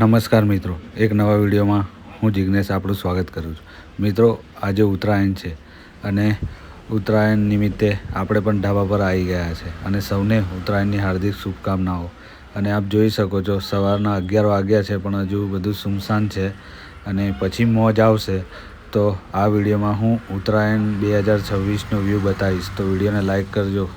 નમસ્કાર મિત્રો, એક નવા વિડીયોમાં હું જિગ્નેશ આપણું સ્વાગત કરું છું. મિત્રો, આજે ઉત્તરાયણ છે અને ઉત્તરાયણ નિમિત્તે આપણે પણ ઢાબા પર આવી ગયા છે અને સૌને ઉત્તરાયણની હાર્દિક શુભકામનાઓ. અને આપ જોઈ શકો છો સવારના 11 વાગ્યા છે પણ હજુ બધું સુમસાન છે અને પછી મોજ આવશે. તો આ વિડીયોમાં હું ઉત્તરાયણ 2026નો વ્યૂ બતાવીશ, તો વિડીયોને લાઈક કરજો,